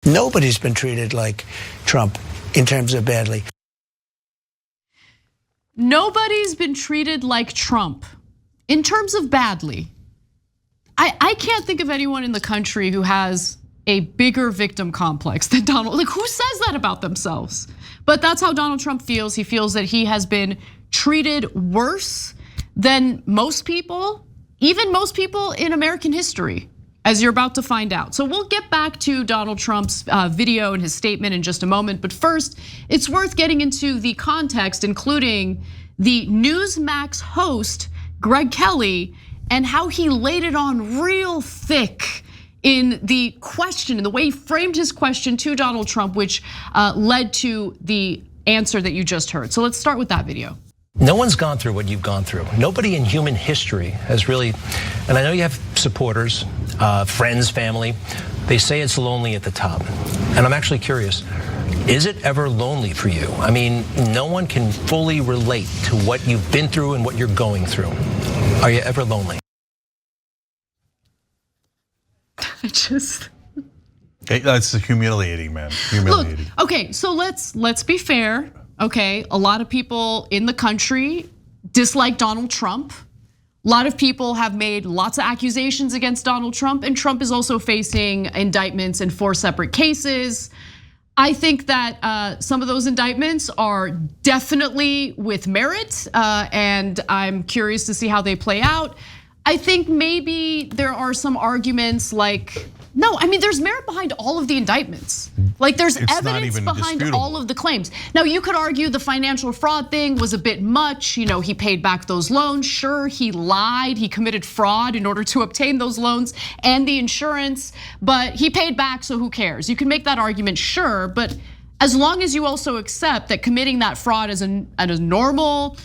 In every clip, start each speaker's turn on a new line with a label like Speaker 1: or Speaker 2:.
Speaker 1: Nobody's been treated like Trump in terms of badly.
Speaker 2: Nobody's been treated like Trump in terms of badly. I can't think of anyone in the country who has a bigger victim complex than Donald. Like, who says that about themselves? But that's how Donald Trump feels. He feels that he has been treated worse than most people, even most people in American history, as you're about to find out. So we'll get back to Donald Trump's video and his statement in just a moment. But first, it's worth getting into the context, including the Newsmax host, Greg Kelly, and how he laid it on real thick in the question, in the way he framed his question to Donald Trump, which led to the answer that you just heard. So let's start with that video.
Speaker 3: No one's gone through what you've gone through. Nobody in human history has really, and I know you have supporters, friends, family, they say it's lonely at the top. And I'm actually curious, is it ever lonely for you? I mean, no one can fully relate to what you've been through and what you're going through. Are you ever lonely?
Speaker 4: That's humiliating, man. Humiliating.
Speaker 2: Look, okay, so let's be fair. Okay, a lot of people in the country dislike Donald Trump. A lot of people have made lots of accusations against Donald Trump, and Trump is also facing indictments in 4 separate cases. I think that some of those indictments are definitely with merit, and I'm curious to see how they play out. I think maybe there are some arguments like, no, I mean, there's merit behind all of the indictments. Like, there's evidence behind all of the claims. Now, you could argue the financial fraud thing was a bit much. He paid back those loans. Sure, he lied. He committed fraud in order to obtain those loans and the insurance, but he paid back, so who cares? You can make that argument, sure, but as long as you also accept that committing that fraud as a normal,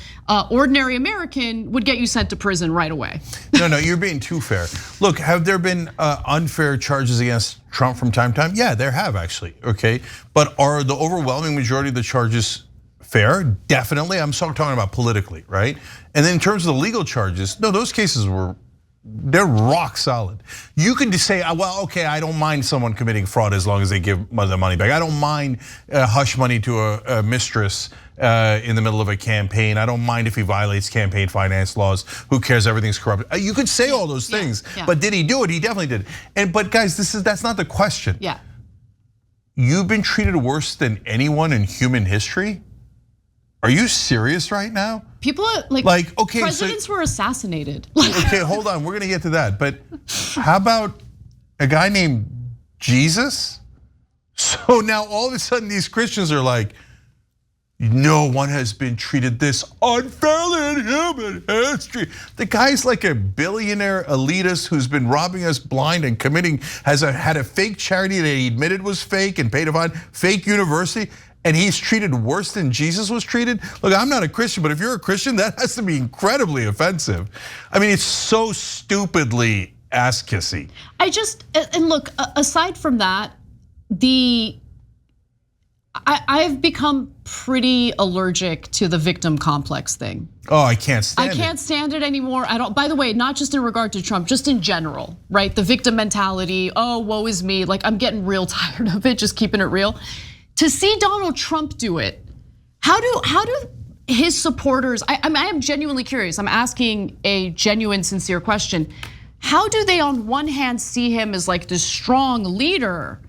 Speaker 2: ordinary American would get you sent to prison right away.
Speaker 4: No, you're being too fair. Look, have there been unfair charges against Trump from time to time? Yeah, there have actually, okay? But are the overwhelming majority of the charges fair? Definitely, I'm talking about politically, right? And then in terms of the legal charges, no, those cases they're rock solid. You can just say, well, okay, I don't mind someone committing fraud as long as they give the money back. I don't mind hush money to a mistress in the middle of a campaign. I don't mind if he violates campaign finance laws. Who cares? Everything's corrupt. You could say all those things, but did he do it? He definitely did. But guys, that's not the question.
Speaker 2: Yeah.
Speaker 4: You've been treated worse than anyone in human history? Are you serious right now?
Speaker 2: People are like okay, presidents were assassinated.
Speaker 4: Okay, hold on, we're gonna get to that. But how about a guy named Jesus? So now all of a sudden these Christians are like, no one has been treated this unfairly in human history. The guy's like a billionaire elitist who's been robbing us blind and had a fake charity that he admitted was fake and paid a fine, fake university. And he's treated worse than Jesus was treated? Look, I'm not a Christian, but if you're a Christian, that has to be incredibly offensive. I mean, it's so stupidly ass-kissy.
Speaker 2: And look, aside from that, I've become pretty allergic to the victim complex thing.
Speaker 4: Oh, I can't stand it.
Speaker 2: I can't stand it anymore. I don't, by the way, not just in regard to Trump, just in general, right? The victim mentality, oh, woe is me. Like, I'm getting real tired of it, just keeping it real. To see Donald Trump do it, how do his supporters, I am genuinely curious, I'm asking a genuine, sincere question. How do they on one hand see him as like this strong leader,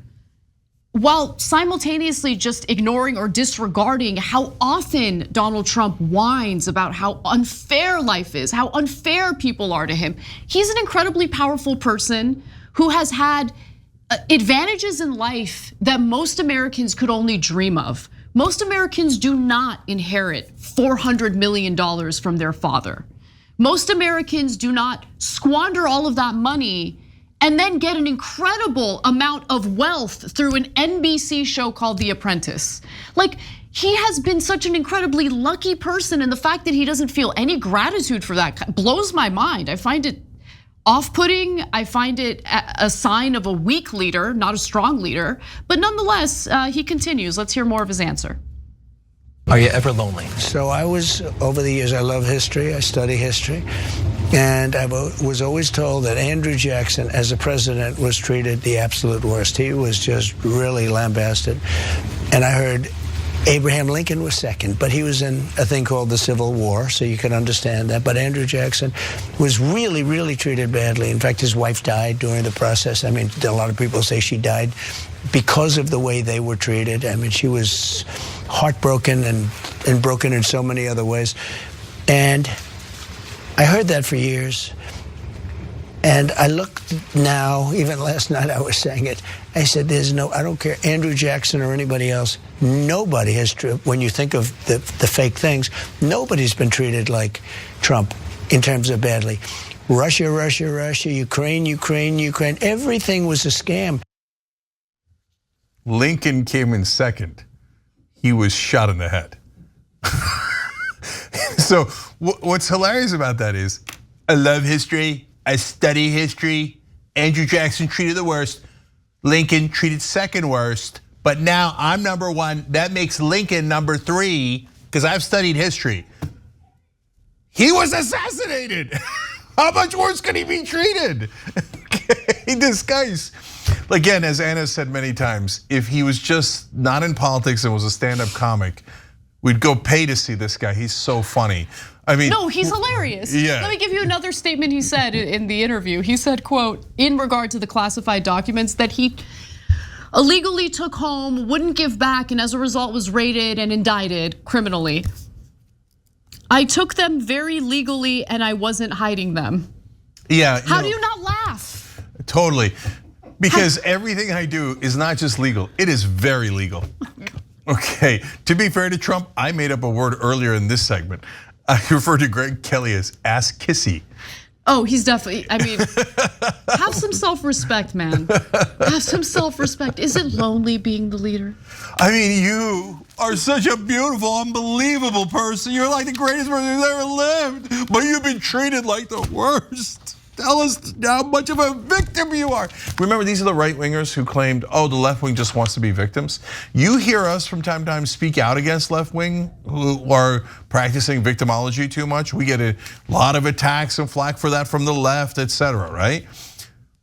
Speaker 2: while simultaneously just ignoring or disregarding how often Donald Trump whines about how unfair life is, how unfair people are to him? He's an incredibly powerful person who has had advantages in life that most Americans could only dream of. Most Americans do not inherit $400 million from their father. Most Americans do not squander all of that money and then get an incredible amount of wealth through an NBC show called The Apprentice. Like, he has been such an incredibly lucky person, and the fact that he doesn't feel any gratitude for that blows my mind. I find it off-putting. I find it a sign of a weak leader, not a strong leader. But nonetheless, he continues. Let's hear more of his answer.
Speaker 3: Are you ever lonely?
Speaker 1: So I was, over the years, I love history, I study history, and I was always told that Andrew Jackson, as a president, was treated the absolute worst. He was just really lambasted. And I heard Abraham Lincoln was second, but he was in a thing called the Civil War, so you can understand that. But Andrew Jackson was really, really treated badly. In fact, his wife died during the process. I mean, a lot of people say she died because of the way they were treated. I mean, she was heartbroken and broken in so many other ways. And I heard that for years. And I looked now, even last night I was saying it, I said, I don't care, Andrew Jackson or anybody else, nobody has, when you think of the fake things, nobody's been treated like Trump in terms of badly. Russia, Russia, Russia, Ukraine, Ukraine, Ukraine, everything was a scam.
Speaker 4: Lincoln came in second. He was shot in the head. So what's hilarious about that is, I love history, I study history. Andrew Jackson treated the worst. Lincoln treated second worst. But now I'm number one. That makes Lincoln number three, because I've studied history. He was assassinated. How much worse can he be treated? This guy's, again, as Anna said many times, if he was just not in politics and was a stand-up comic, we'd go pay to see this guy. He's so funny. I mean,
Speaker 2: no, he's hilarious.
Speaker 4: Yeah.
Speaker 2: Let me give you another statement he said in the interview. He said, quote, in regard to the classified documents that he illegally took home, wouldn't give back, and as a result was raided and indicted criminally. I took them very legally and I wasn't hiding them.
Speaker 4: Yeah.
Speaker 2: How do you not laugh?
Speaker 4: Totally. Because everything I do is not just legal, it is very legal. Okay, to be fair to Trump, I made up a word earlier in this segment. I referred to Greg Kelly as ass kissy.
Speaker 2: Oh, he's definitely, I mean, have some self-respect, man. Have some self-respect. Is it lonely being the leader?
Speaker 4: I mean, you are such a beautiful, unbelievable person. You're like the greatest person who's ever lived, but you've been treated like the worst. Tell us how much of a victim you are. Remember, these are the right-wingers who claimed, oh, the left wing just wants to be victims. You hear us from time to time speak out against left wing who are practicing victimology too much. We get a lot of attacks and flack for that from the left, etc., right?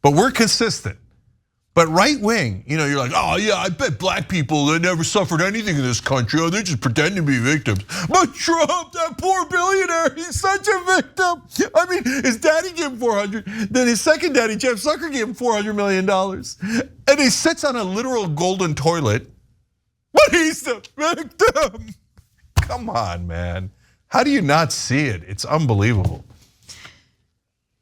Speaker 4: But we're consistent. But right wing, you're like, oh yeah, I bet black people, they never suffered anything in this country. Oh, they just pretend to be victims. But Trump, that poor billionaire, he's such a victim. I mean, his daddy gave him 400, then his second daddy, Jeff Zucker, gave him $400 million. And he sits on a literal golden toilet, but he's the victim. Come on, man. How do you not see it? It's unbelievable.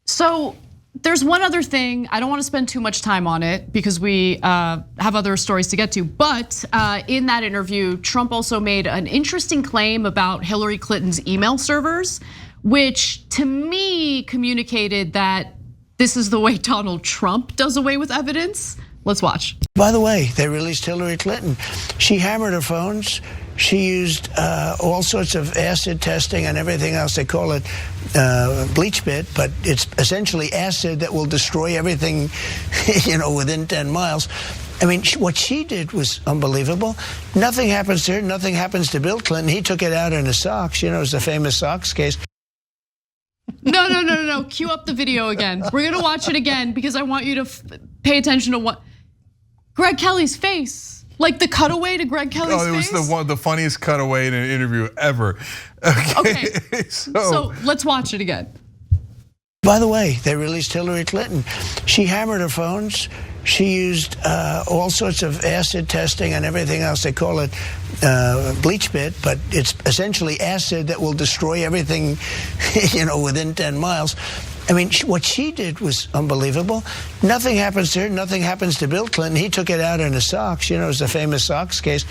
Speaker 2: So, there's one other thing, I don't want to spend too much time on it because we have other stories to get to, but in that interview, Trump also made an interesting claim about Hillary Clinton's email servers, which to me communicated that this is the way Donald Trump does away with evidence. Let's watch.
Speaker 1: By the way, they released Hillary Clinton. She hammered her phones. She used all sorts of acid testing and everything else. They call it bleach bit, but it's essentially acid that will destroy everything, within 10 miles. I mean, what she did was unbelievable. Nothing happens to her. Nothing happens to Bill Clinton. He took it out in his socks. It's the famous socks case.
Speaker 2: No. Cue up the video again. We're gonna watch it again because I want you to pay attention to what Greg Kelly's face. Like the cutaway to Greg Kelly's face?
Speaker 4: Oh, it was the funniest cutaway in an interview ever.
Speaker 2: Okay, so let's watch it again.
Speaker 1: By the way, they released Hillary Clinton. She hammered her phones. She used all sorts of acid testing and everything else. They call it bleach bit, but it's essentially acid that will destroy everything, within 10 miles. I mean, what she did was unbelievable. Nothing happens to her. Nothing happens to Bill Clinton. He took it out in his socks. It was the famous socks case.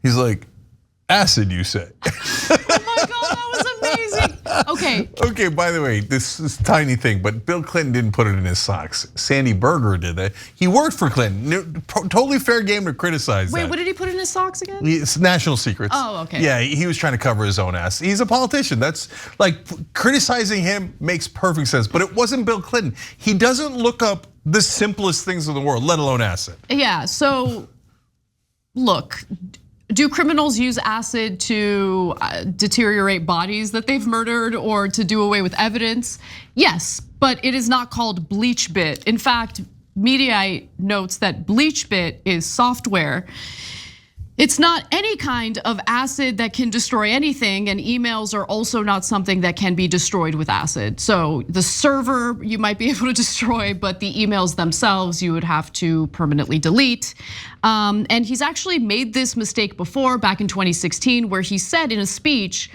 Speaker 4: He's like, acid, you say?
Speaker 2: Oh my God, that was amazing. Okay,
Speaker 4: by the way, this tiny thing, but Bill Clinton didn't put it in his socks. Sandy Berger did that. He worked for Clinton. Totally fair game to criticize that.
Speaker 2: Wait, what did he put in his socks again?
Speaker 4: It's national secrets.
Speaker 2: Oh, okay.
Speaker 4: Yeah, he was trying to cover his own ass. He's a politician. That's like, criticizing him makes perfect sense, but it wasn't Bill Clinton. He doesn't look up the simplest things in the world, let alone acid.
Speaker 2: Yeah, so look, Do criminals use acid to deteriorate bodies that they've murdered or to do away with evidence? Yes, but it is not called BleachBit. In fact, Mediaite notes that BleachBit is software. It's not any kind of acid that can destroy anything, and emails are also not something that can be destroyed with acid. So the server you might be able to destroy, but the emails themselves you would have to permanently delete. And he's actually made this mistake before, back in 2016, where he said in a speech,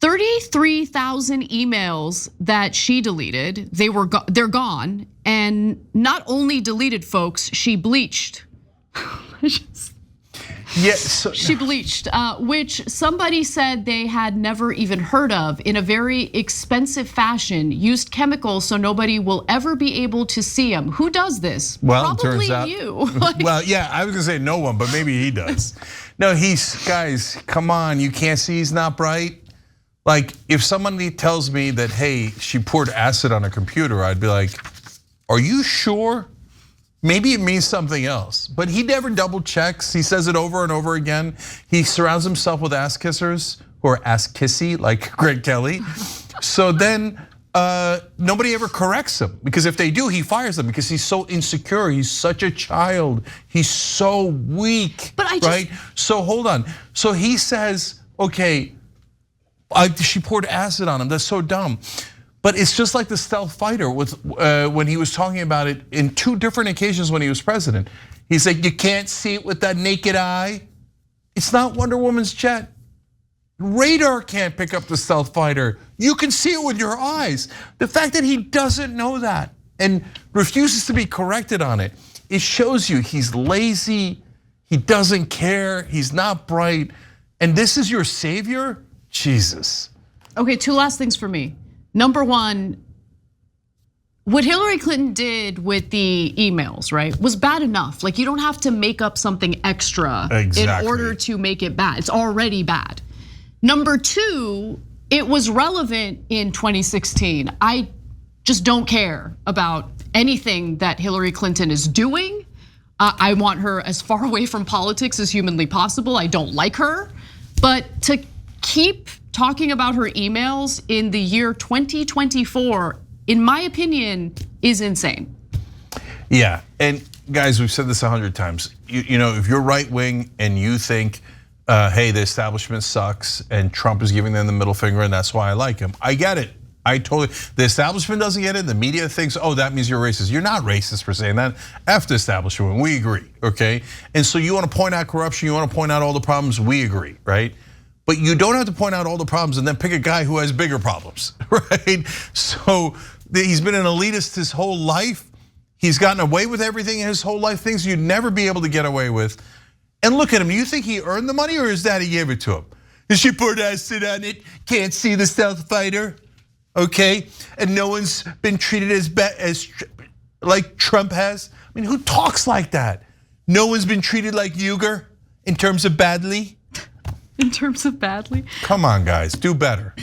Speaker 2: 33,000 emails that she deleted, they're gone, and not only deleted, folks, she bleached.
Speaker 4: Yes,
Speaker 2: she bleached, which somebody said they had never even heard of, in a very expensive fashion, used chemicals so nobody will ever be able to see them. Who does this?
Speaker 4: Well,
Speaker 2: probably
Speaker 4: turns out,
Speaker 2: you.
Speaker 4: Well, yeah, I was gonna say no one, but maybe he does. No, guys, come on, you can't see he's not bright. Like, if somebody tells me that, hey, she poured acid on a computer, I'd be like, are you sure? Maybe it means something else, but he never double checks. He says it over and over again. He surrounds himself with ass kissers who are ass kissy, like Greg Kelly. So then nobody ever corrects him, because if they do, he fires them because he's so insecure. He's such a child. He's so weak, right? So hold on. So he says, okay, she poured acid on him. That's so dumb. But it's just like the stealth fighter when he was talking about it in 2 different occasions when he was president. He said, you can't see it with that naked eye. It's not Wonder Woman's jet. Radar can't pick up the stealth fighter. You can see it with your eyes. The fact that he doesn't know that and refuses to be corrected on it, it shows you he's lazy, he doesn't care, he's not bright, and this is your savior? Jesus.
Speaker 2: Okay, 2 last things for me. Number one, what Hillary Clinton did with the emails, right, was bad enough. Like, you don't have to make up something extra in order to make it bad. It's already bad. Number 2, it was relevant in 2016. I just don't care about anything that Hillary Clinton is doing. I want her as far away from politics as humanly possible. I don't like her, but to keep talking about her emails in the year 2024, in my opinion, is insane.
Speaker 4: Yeah, and guys, we've said this 100 times. You know, if you're right wing and you think, hey, the establishment sucks and Trump is giving them the middle finger and that's why I like him, I get it. The establishment doesn't get it. The media thinks, oh, that means you're racist. You're not racist for saying that. F the establishment, we agree, okay? And so you want to point out corruption, you want to point out all the problems, we agree, right? But you don't have to point out all the problems and then pick a guy who has bigger problems, right? So he's been an elitist his whole life. He's gotten away with everything in his whole life, things you'd never be able to get away with. And look at him, do you think he earned the money or his daddy gave it to him? Did she poured acid on it? Can't see the stealth fighter, okay? And no one's been treated as bad as like Trump has. I mean, who talks like that? No one's been treated like Uygur in terms of badly.
Speaker 2: In terms of badly?
Speaker 4: Come on, guys, do better.